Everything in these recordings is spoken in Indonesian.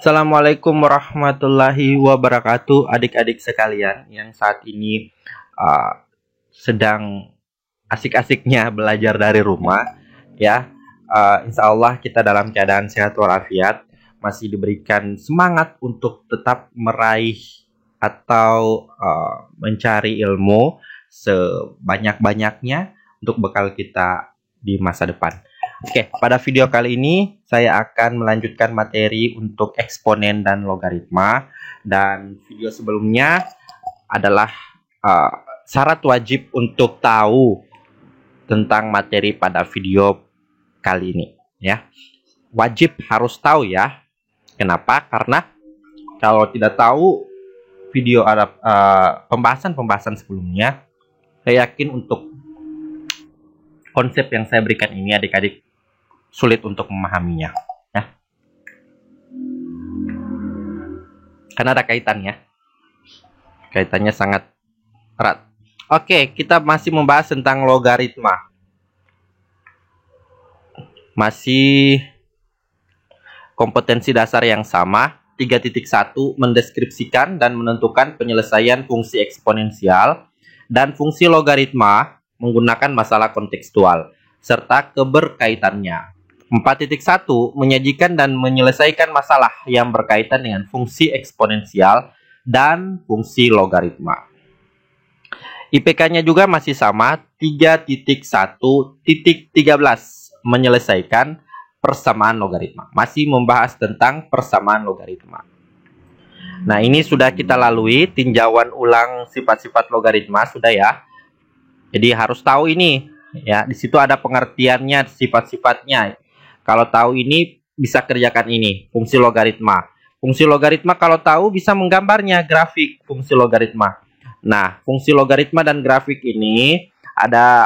Assalamualaikum warahmatullahi wabarakatuh, adik-adik sekalian yang saat ini sedang asik-asiknya belajar dari rumah, ya. Insya Allah kita dalam keadaan sehat walafiat, masih diberikan semangat untuk tetap meraih atau mencari ilmu sebanyak-banyaknya untuk bekal kita di masa depan. Oke, pada video kali ini saya akan melanjutkan materi untuk eksponen dan logaritma, dan video sebelumnya adalah syarat wajib untuk tahu tentang materi pada video kali ini, ya. Wajib harus tahu ya. Kenapa? Karena kalau tidak tahu video ada pembahasan sebelumnya, saya yakin untuk konsep yang saya berikan ini adik-adik sulit untuk memahaminya, ya. Karena ada kaitannya. Kaitannya sangat erat. Oke, kita masih membahas tentang logaritma. Masih kompetensi dasar yang sama. 3.1 mendeskripsikan dan menentukan penyelesaian fungsi eksponensial dan fungsi logaritma menggunakan masalah kontekstual serta keberkaitannya. 4.1 menyajikan dan menyelesaikan masalah yang berkaitan dengan fungsi eksponensial dan fungsi logaritma. IPK-nya juga masih sama, 3.1.13 menyelesaikan persamaan logaritma. Masih membahas tentang persamaan logaritma. Nah, ini sudah kita lalui tinjauan ulang sifat-sifat logaritma, sudah ya. Jadi harus tahu ini, ya. Di situ ada pengertiannya, sifat-sifatnya. Kalau tahu ini, bisa kerjakan ini, fungsi logaritma. Fungsi logaritma kalau tahu bisa menggambarnya, grafik fungsi logaritma. Nah, fungsi logaritma dan grafik ini ada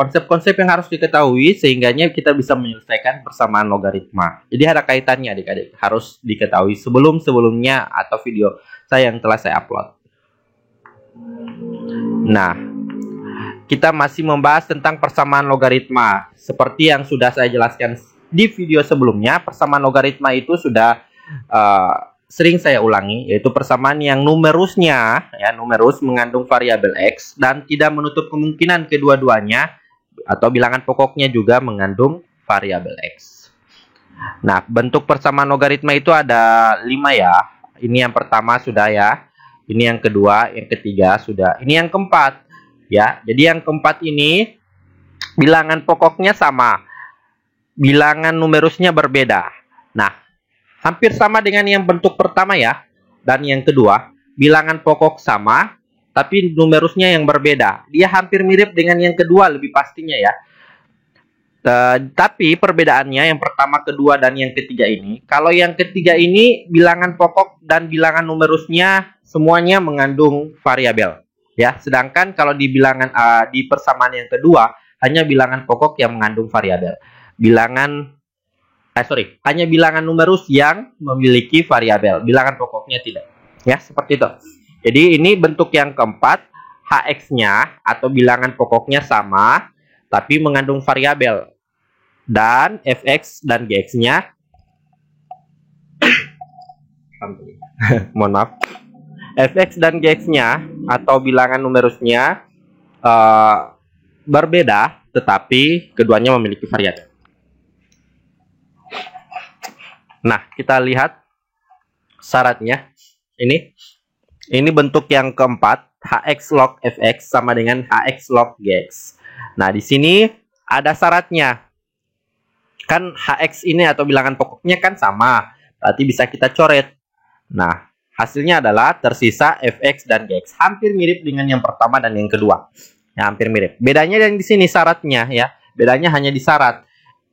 konsep-konsep yang harus diketahui sehingganya kita bisa menyelesaikan persamaan logaritma. Jadi ada kaitannya adik-adik, harus diketahui sebelum-sebelumnya atau video saya yang telah saya upload. Nah, kita masih membahas tentang persamaan logaritma. Seperti yang sudah saya jelaskan di video sebelumnya, persamaan logaritma itu sudah sering saya ulangi, yaitu persamaan yang numerusnya, ya, numerus mengandung variabel X dan tidak menutup kemungkinan kedua-duanya atau bilangan pokoknya juga mengandung variabel X. Nah, bentuk persamaan logaritma itu ada 5 ya. Ini yang pertama sudah ya. Ini yang kedua, yang ketiga sudah. Ini yang keempat. Ya, jadi yang keempat ini bilangan pokoknya sama, bilangan numerusnya berbeda. Nah, hampir sama dengan yang bentuk pertama ya, dan yang kedua, bilangan pokok sama, tapi numerusnya yang berbeda. Dia hampir mirip dengan yang kedua, lebih pastinya ya. Tapi perbedaannya yang pertama, kedua, dan yang ketiga ini, kalau yang ketiga ini bilangan pokok dan bilangan numerusnya semuanya mengandung variabel. Ya, sedangkan kalau di bilangan di persamaan yang kedua hanya bilangan pokok yang mengandung variabel. Hanya bilangan numerus yang memiliki variabel, bilangan pokoknya tidak. Ya, seperti itu. Jadi ini bentuk yang keempat, hx-nya atau bilangan pokoknya sama tapi mengandung variabel. Dan fx dan gx-nya mohon maaf. Fx dan gx-nya atau bilangan numerusnya berbeda, tetapi keduanya memiliki variabel. Nah, kita lihat syaratnya. Ini bentuk yang keempat, hx log fx sama dengan hx log gx. Nah, di sini ada syaratnya. Kan hx ini atau bilangan pokoknya kan sama, berarti bisa kita coret. Nah, hasilnya adalah tersisa fx dan gx. Hampir mirip dengan yang pertama dan yang kedua. Ya, hampir mirip. Bedanya yang di sini syaratnya ya. Bedanya hanya di syarat.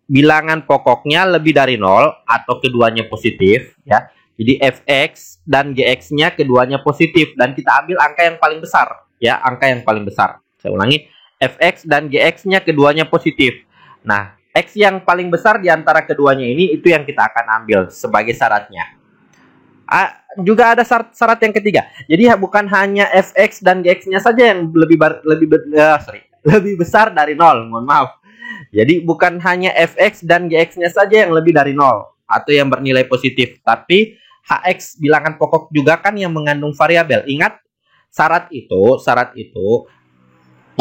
Bilangan pokoknya lebih dari 0 atau keduanya positif ya. Jadi fx dan gx-nya keduanya positif dan kita ambil angka yang paling besar ya, angka yang paling besar. Saya ulangi, fx dan gx-nya keduanya positif. Nah, x yang paling besar di antara keduanya ini itu yang kita akan ambil sebagai syaratnya. Juga ada syarat yang ketiga. Jadi bukan hanya fx dan gx-nya saja yang lebih besar dari 0, mohon maaf. Jadi bukan hanya fx dan gx-nya saja yang lebih dari 0 atau yang bernilai positif, tapi Hx bilangan pokok juga kan yang mengandung variabel. Ingat syarat itu,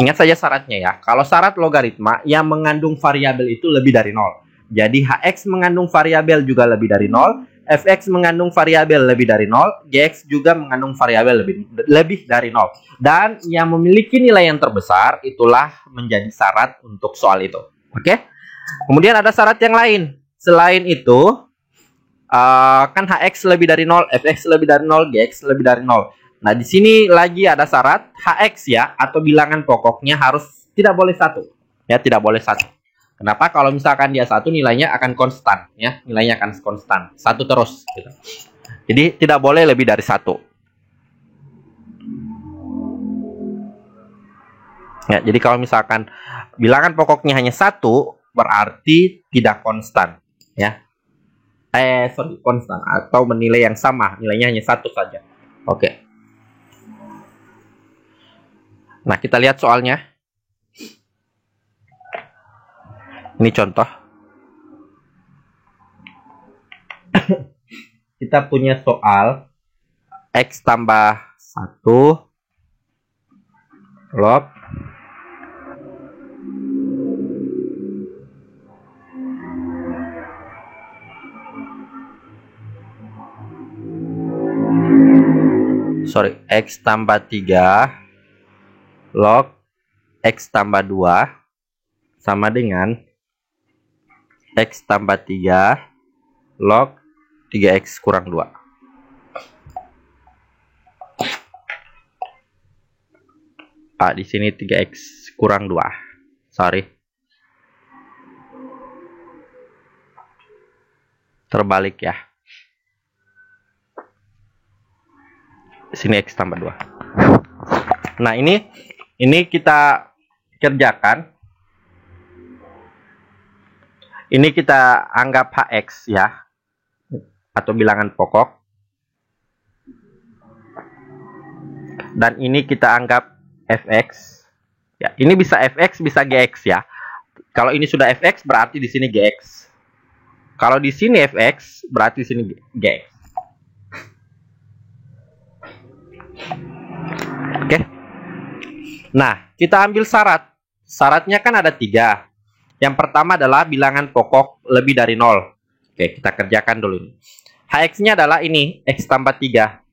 ingat saja syaratnya ya. Kalau syarat logaritma yang mengandung variabel itu lebih dari 0. Jadi Hx mengandung variabel juga lebih dari 0, Fx mengandung variabel lebih dari 0, Gx juga mengandung variabel lebih dari 0. Dan yang memiliki nilai yang terbesar itulah menjadi syarat untuk soal itu. Oke? Kemudian ada syarat yang lain. Selain itu, kan Hx lebih dari 0, Fx lebih dari 0, Gx lebih dari 0. Nah, di sini lagi ada syarat Hx ya, atau bilangan pokoknya harus tidak boleh 1. Ya, tidak boleh 1. Kenapa? Kalau misalkan dia 1, nilainya akan konstan ya, nilainya akan konstan, 1 terus gitu. Jadi tidak boleh lebih dari 1. Ya, jadi kalau misalkan bilangan pokoknya hanya 1, berarti tidak konstan ya. Konstan atau menilai yang sama, nilainya hanya 1 saja. Oke. Nah, kita lihat soalnya. Ini contoh. Kita punya soal X tambah 1 log X tambah 3 log X tambah 2 sama dengan X tambah 3 log 3X kurang 2. Di sini 3X kurang 2. Sorry. Terbalik ya. Sini X tambah 2. Nah, ini kita kerjakan. Ini kita anggap Hx ya, atau bilangan pokok. Dan ini kita anggap Fx. Ya, ini bisa Fx, bisa Gx ya. Kalau ini sudah Fx, berarti di sini Gx. Kalau di sini Fx, berarti di sini Gx. Oke. Nah, kita ambil syarat. Syaratnya kan ada 3. Yang pertama adalah bilangan pokok lebih dari 0. Oke, kita kerjakan dulu ini. Hx-nya adalah ini, X tambah 3.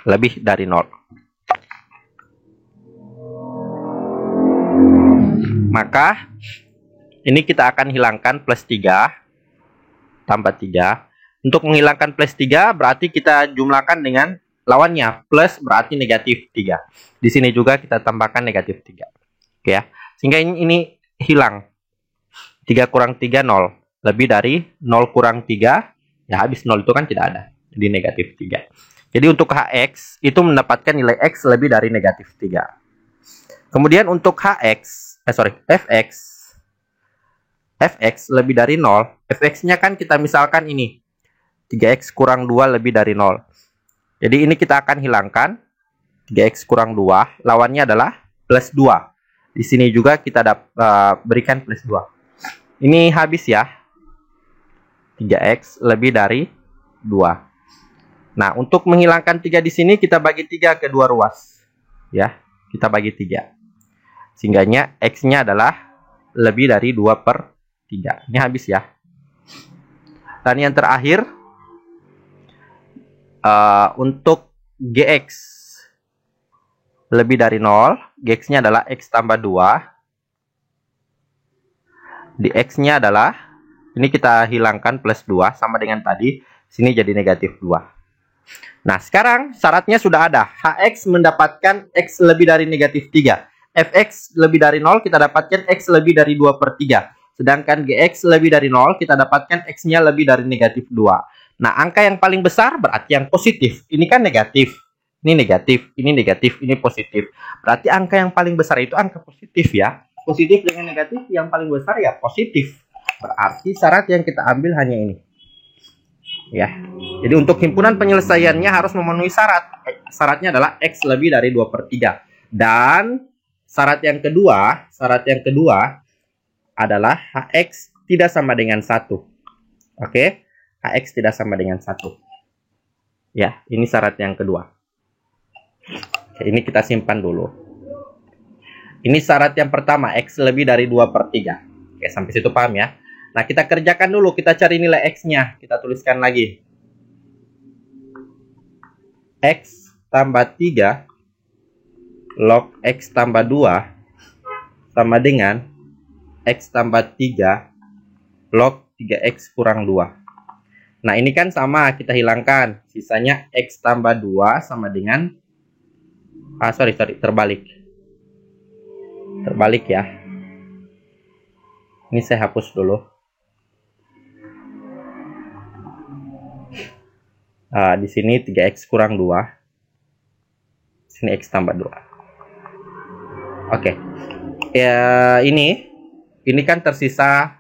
Lebih dari 0. Maka, ini kita akan hilangkan plus 3. Tambah 3. Untuk menghilangkan plus 3, berarti kita jumlahkan dengan lawannya. Plus berarti negatif 3. Di sini juga kita tambahkan negatif 3. Oke ya. Sehingga ini hilang. 3 kurang 3, 0. Lebih dari 0 kurang 3, ya habis 0 itu kan tidak ada. Jadi negatif 3. Jadi untuk Hx, itu mendapatkan nilai X lebih dari negatif 3. Kemudian untuk Fx lebih dari 0. Fx-nya kan kita misalkan ini. 3X kurang 2 lebih dari 0. Jadi ini kita akan hilangkan. 3X kurang 2. Lawannya adalah plus 2. Di sini juga kita berikan plus 2. Ini habis ya. 3X lebih dari 2. Nah, untuk menghilangkan 3 di sini kita bagi 3 ke 2 ruas. Ya, kita bagi 3. Sehingganya X-nya adalah lebih dari 2/3. Ini habis ya. Dan yang terakhir, untuk Gx lebih dari 0, Gx-nya adalah X tambah 2. Di X-nya adalah, ini kita hilangkan plus 2, sama dengan tadi, sini jadi negatif 2. Nah, sekarang syaratnya sudah ada. Hx mendapatkan X lebih dari negatif 3. Fx lebih dari 0, kita dapatkan X lebih dari 2/3. Sedangkan Gx lebih dari 0, kita dapatkan X-nya lebih dari negatif 2. Nah, angka yang paling besar berarti yang positif. Ini kan negatif. Ini negatif, ini positif. Berarti angka yang paling besar itu angka positif ya. Positif dengan negatif yang paling besar ya positif. Berarti syarat yang kita ambil hanya ini. Ya. Jadi untuk himpunan penyelesaiannya harus memenuhi syarat. Syaratnya adalah X lebih dari 2/3. Dan syarat yang kedua adalah Hx tidak sama dengan 1. Oke. HX tidak sama dengan 1. Ya, ini syarat yang kedua. Oke, ini kita simpan dulu. Ini syarat yang pertama, X lebih dari 2/3. Oke, sampai situ paham ya? Nah, kita kerjakan dulu, kita cari nilai X-nya. Kita tuliskan lagi. X tambah 3 log X tambah 2 sama dengan X tambah 3 log 3X kurang 2. Nah, ini kan sama, kita hilangkan. Sisanya X tambah 2 sama dengan... terbalik. Terbalik ya. Ini saya hapus dulu. Di sini 3X kurang 2. Sini X tambah 2. Oke. Ya, ini kan tersisa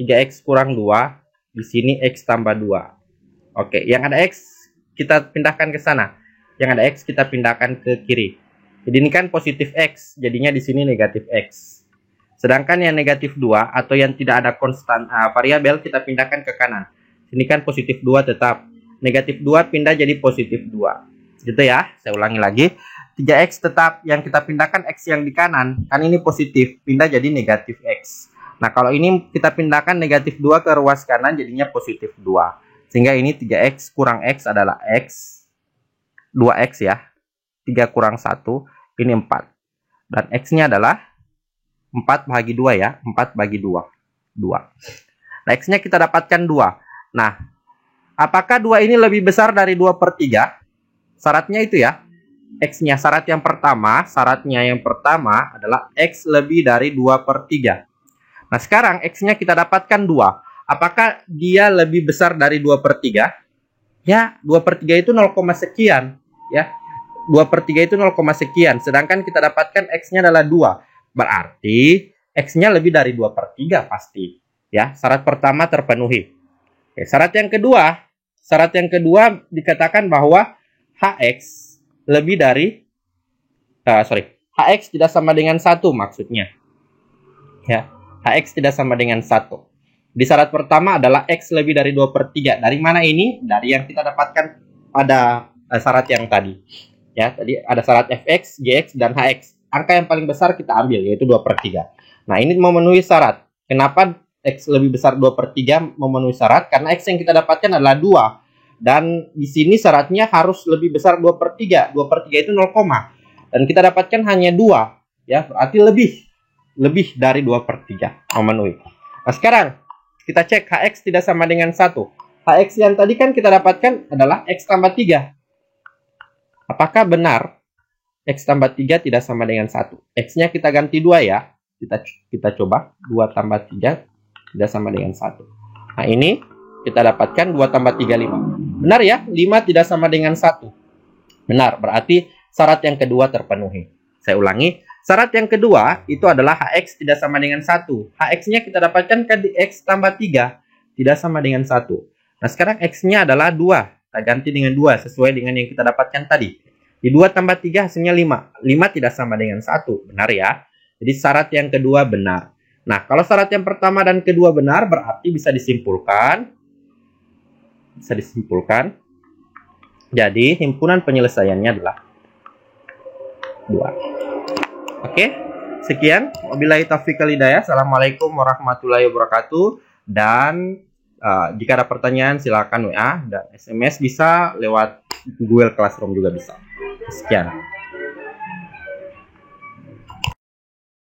3X kurang 2. Di sini X tambah 2. Oke, yang ada X kita pindahkan ke sana. Yang ada X kita pindahkan ke kiri. Jadi ini kan positif X, jadinya di sini negatif X. Sedangkan yang negatif 2 atau yang tidak ada konstan variabel kita pindahkan ke kanan. Ini kan positif 2 tetap. Negatif 2 pindah jadi positif 2. Gitu ya, saya ulangi lagi. 3X tetap, yang kita pindahkan X yang di kanan. Kan ini positif, pindah jadi negatif X. Nah, kalau ini kita pindahkan negatif 2 ke ruas kanan jadinya positif 2. Sehingga ini 3X kurang X adalah X. 2X ya. 3 kurang 1, ini 4. Dan X-nya adalah 4 bagi 2 ya. 4 bagi 2. 2. Nah, X-nya kita dapatkan 2. Nah, apakah 2 ini lebih besar dari 2/3? Syaratnya itu ya. X-nya syaratnya yang pertama adalah X lebih dari 2/3. Nah, sekarang X-nya kita dapatkan 2. Apakah dia lebih besar dari 2/3? Ya, 2/3 itu 0, sekian. Ya, 2/3 itu 0, sekian. Sedangkan kita dapatkan X-nya adalah 2. Berarti X-nya lebih dari 2/3 pasti. Ya, syarat pertama terpenuhi. Oke, syarat yang kedua dikatakan bahwa HX lebih dari HX tidak sama dengan 1 maksudnya. Ya, HX tidak sama dengan 1. Di syarat pertama adalah X lebih dari 2/3. Dari mana ini? Dari yang kita dapatkan pada syarat yang tadi. Ya, tadi ada syarat Fx, Gx, dan Hx. Angka yang paling besar kita ambil, yaitu 2/3. Nah, ini memenuhi syarat. Kenapa X lebih besar 2/3 memenuhi syarat? Karena X yang kita dapatkan adalah 2. Dan di sini syaratnya harus lebih besar 2/3. 2/3 itu 0, dan kita dapatkan hanya 2. Ya, berarti lebih dari 2/3 memenuhi. Nah, sekarang kita cek HX tidak sama dengan 1. HX yang tadi kan kita dapatkan adalah X tambah 3. Apakah benar X tambah 3 tidak sama dengan 1? X-nya kita ganti 2 ya. Kita coba. 2 tambah 3 tidak sama dengan 1. Nah, ini kita dapatkan 2 tambah 3, 5. Benar ya? 5 tidak sama dengan 1. Benar, berarti syarat yang kedua terpenuhi. Saya ulangi. Syarat yang kedua itu adalah HX tidak sama dengan 1. HX-nya kita dapatkan kan di X tambah 3. Tidak sama dengan 1. Nah, sekarang X-nya adalah 2. Kita ganti dengan 2 sesuai dengan yang kita dapatkan tadi. Di 2 tambah 3 hasilnya 5. 5 tidak sama dengan 1. Benar ya? Jadi syarat yang kedua benar. Nah, kalau syarat yang pertama dan kedua benar, berarti bisa disimpulkan. Jadi, himpunan penyelesaiannya adalah 2. Oke, sekian. Wabillahi taufiq wal hidayah. Assalamualaikum warahmatullahi wabarakatuh. Dan jika ada pertanyaan silakan WA dan SMS bisa lewat Google Classroom juga bisa. Sekian.